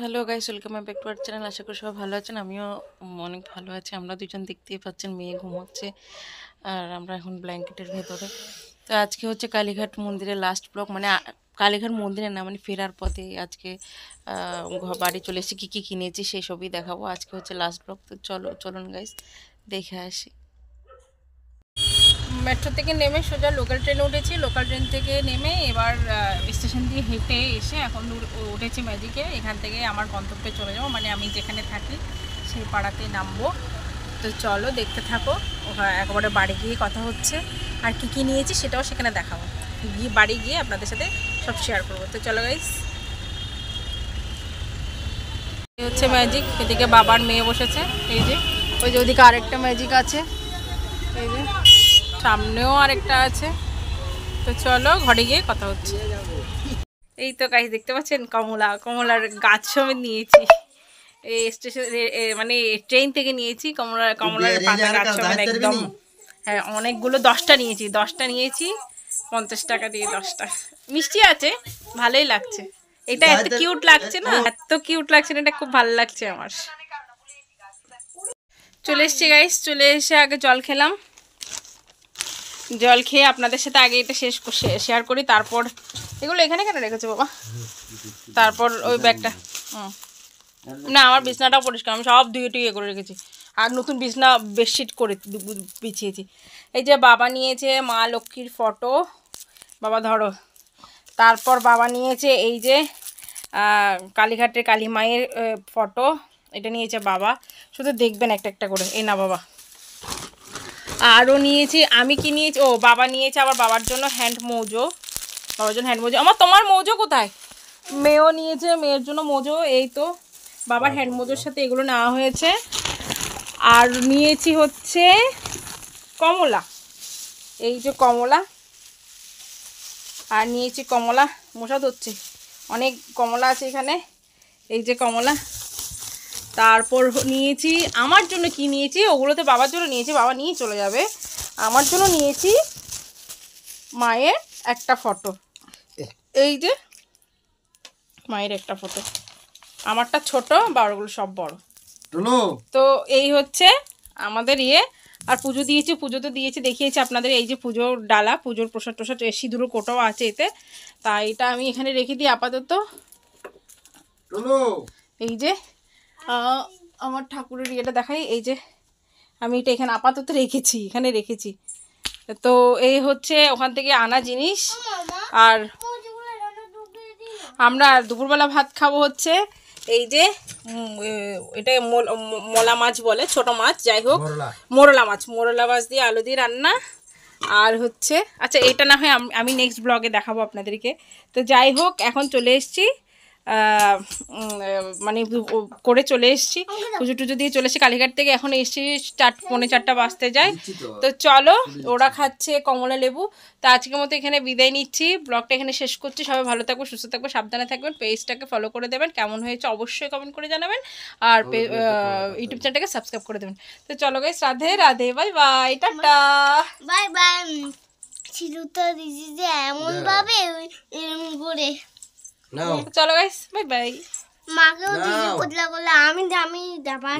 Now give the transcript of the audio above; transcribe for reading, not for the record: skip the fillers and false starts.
Hello guys, welcome back to our channel. আশা করি সবাই ভালো আছেন। আমিও অনেক ভালো আছি। আমরা দুজন দেখতেই পাচ্ছেন মেয়ে ঘুমোচ্ছে আর আমরা এখন ব্ল্যাঙ্কেটের ভেতরে। তো আজকে হচ্ছে কালীঘাট মন্দিরের লাস্ট ব্লগ, মানে কালীঘাট মন্দিরে না, মানে ফেরার পথে আজকে বাড়ি চলে এসেছি। কী কী কিনেছি সেই সবই দেখাবো। আজকে হচ্ছে লাস্ট ব্লগ। তো চলুন গাইস দেখে আসি। মেট্রো থেকে নেমে সোজা লোকাল ট্রেনে উঠেছি। লোকাল ট্রেন থেকে নেমে এবার স্টেশন দিয়ে হেঁটে এসে এখন উঠেছি ম্যাজিকে। এখান থেকে আমার গন্তব্যে চলে যাবো, মানে আমি যেখানে থাকি সেই পাড়াতে নামবো। তো চলো দেখতে থাকো, একেবারে বাড়ি গিয়ে কথা হচ্ছে। আর কি কি নিয়েছি সেটাও সেখানে দেখাবো, গিয়ে বাড়ি গিয়ে আপনাদের সাথে সব শেয়ার করবো। তো চলো গাইস, এই হচ্ছে ম্যাজিক। এদিকে বাবার মেয়ে বসেছে, এই যে ওই যে ওদিকে আরেকটা ম্যাজিক আছে, এই যে সামনেও আরেকটা আছে। তো চলো ঘরে গিয়ে কথা হচ্ছে। এই তো গাইস দেখতে পাচ্ছেন কমলার গাছ সমেত নিয়েছি। এই স্টেশন মানে ট্রেন থেকে নিয়েছি কমলার পাতা গাছ সমেত একদম। হ্যাঁ অনেকগুলো, 10টা নিয়েছি 50 টাকা দিয়ে 10টা। মিষ্টি আছে, ভালোই লাগছে। এটা এত কিউট লাগছে না, এত কিউট লাগছে না, এটা খুব ভালো লাগছে আমার। চলে এসছি গাইস, চলে এসে আগে জল খেলাম। জল খেয়ে আপনাদের সাথে আগে এটা শেয়ার করি। তারপর এগুলো এখানে কেন রেখেছো বাবা? তারপর ওই ব্যাগটা না, আমার বিছনাটাও পরিষ্কার, আমি সব ধুয়ে টুয়ে করে রেখেছি। আর নতুন বিছনা বেডশিট করে বিছিয়েছি। এই যে বাবা নিয়েছে মা লক্ষ্মীর ফটো, বাবা ধরো। তারপর বাবা নিয়েছে এই যে কালীঘাটের কালী মায়ের ফটো, এটা নিয়েছে বাবা। শুধু দেখবেন একটা একটা করে, এই না বাবা। আরও নিয়েছি, আমি কি নিয়েছি, ও বাবা নিয়েছে আবার বাবার জন্য হ্যান্ড মৌজো। বাবার জন্য হ্যান্ড মৌজো। তোমার মৌজো কোথায়? মেয়েও নিয়েছে মেয়ের জন্য মৌজো। এই তো বাবার হ্যান্ড মৌজোর সাথে এগুলো নেওয়া হয়েছে। আর নিয়েছি হচ্ছে কমলা, এই যে কমলা। আর নিয়েছি কমলা, মশা ধরছে, অনেক কমলা আছে এখানে, এই যে কমলা। তারপর নিয়েছি আমার জন্য কি নিয়েছি, ওগুলো তো বাবার জন্য নিয়েছি, বাবা নিয়ে চলে যাবে। আমার জন্য নিয়েছি মায়ের একটা ফটো, এই যে মায়ের একটা ফটো। আমারটা ছোট, বাবারগুলো সব বড়। তো এই হচ্ছে আমাদের ইয়ে। আর পুজো দিয়েছি, পুজোতে দিয়েছি দেখিয়েছি আপনাদের। এই যে পুজোর ডালা, পুজোর প্রসাদ টোসাদ, সিঁদুর কোটাও আছে এতে। তাই এটা আমি এখানে রেখে দিই আপাতত। এই যে আমার ঠাকুরের ইয়েটা দেখাই, এই যে আমি এটা এখানে আপাতত রেখেছি, এখানে রেখেছি। তো এই হচ্ছে ওখান থেকে আনা জিনিস। আর আমরা দুপুরবেলা ভাত খাবো হচ্ছে এই যে এটা মোলা মাছ বলে, ছোট মাছ, যাই হোক মোরলা মাছ দিয়ে আলু দিয়ে রান্না। আর হচ্ছে আচ্ছা, এটা না হয় আমি নেক্সট ব্লগে দেখাবো আপনাদেরকে। তো যাই হোক, এখন চলে এসছি, মানে করে চলে এসছি, পুজো টুজো দিয়ে চলে এসছি কালীঘাট থেকে। এখন এসছি 4:45 বাজতে যায়। তো চলো, ওরা খাচ্ছে কমলা লেবু। তো আজকের মতো এখানে বিদায় নিচ্ছি, ব্লগটা এখানে শেষ করছি। সবাই ভালো থাকবো, সুস্থ থাকবো, সাবধানে থাকবেন। পেজটাকে ফলো করে দেবেন, কেমন হয়েছে অবশ্যই কমেন্ট করে জানাবেন। আর ইউটিউব চ্যানেলটাকে সাবস্ক্রাইব করে দেবেন। তো চলো guys, Radhe Radhe, bye bye, tata, bye bye. সিঁদুরটা দিছি যে এমন ভাবে এরকম করে। চলো গাইস, বাই বাই। মাকেও দিছি বদলা বলে, আমি দামি দাবা